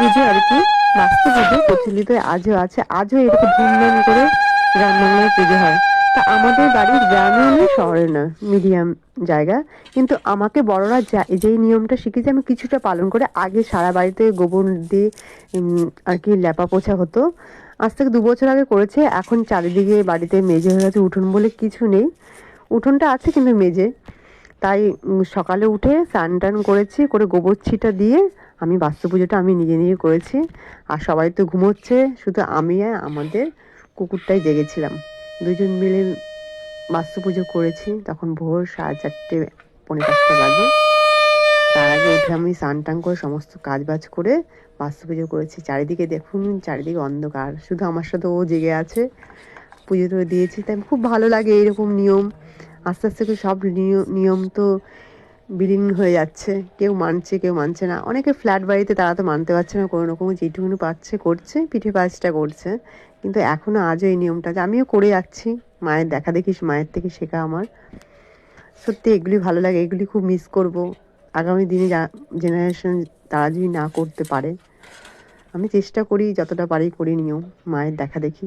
পুজো আর কি, বাস্তু পুজো প্রচলিত আজও আছে, আজও এরকম ধুমধাম করে গ্রামবাংলায় পুজো হয়। তা আমাদের বাড়ির গ্রামেও নয় শহরে না, মিডিয়াম জায়গা। কিন্তু আমাকে বড়রা যেই নিয়মটা শিখেছে আমি কিছুটা পালন করে, আগে সারা বাড়িতে গোবর দিয়ে আর কি লেপা পোছা হতো। আজ থেকে 2 বছর আগে করেছে। এখন চারিদিকে বাড়িতে মেঝে হয়ে গেছে, উঠোন বলে কিছু নেই। উঠোনটা আছে কিন্তু মেঝে। তাই সকালে উঠে স্নান টান করেছি, করে গোবর ছিটা দিয়ে আমি বাস্তু পুজোটা আমি নিজে নিজে করেছি। আর সবাই তো ঘুমোচ্ছে, শুধু আমি আর আমাদের কুকুরটাই জেগেছিলাম। দুজন মিলে বাস্তু পুজো করেছি। তখন ভোর 4:30 পৌনে 5টা বাজে। তার আগে উঠে আমি স্নান টান করে সমস্ত কাজ বাজ করে বাস্তু পুজো করেছি। চারিদিকে দেখুন, চারিদিকে অন্ধকার, শুধু আমার সাথে ও জেগে আছে। পুজো টুজো দিয়েছি, তাই খুব ভালো লাগে এইরকম নিয়ম। আস্তে আস্তে করে সব নিয়ম তো বিলীন হয়ে যাচ্ছে, কেউ মানছে কেউ মানছে না। অনেকে ফ্ল্যাট বাড়িতে, তারা তো মানতে পারছে না কোনো রকম, যেটুকুনি পাচ্ছে করছে, পিঠে পায়েসটা করছে। কিন্তু এখনও আজও এই নিয়মটা আমিও করে যাচ্ছি, মায়ের দেখা দেখি, মায়ের থেকে শেখা আমার। সত্যি এগুলি ভালো লাগে, এগুলি খুব মিস করব আগামী দিনে জেনারেশন, তারা যদি না করতে পারে। আমি চেষ্টা করি যতটা পারি করি নিয়ম, মায়ের দেখা দেখি।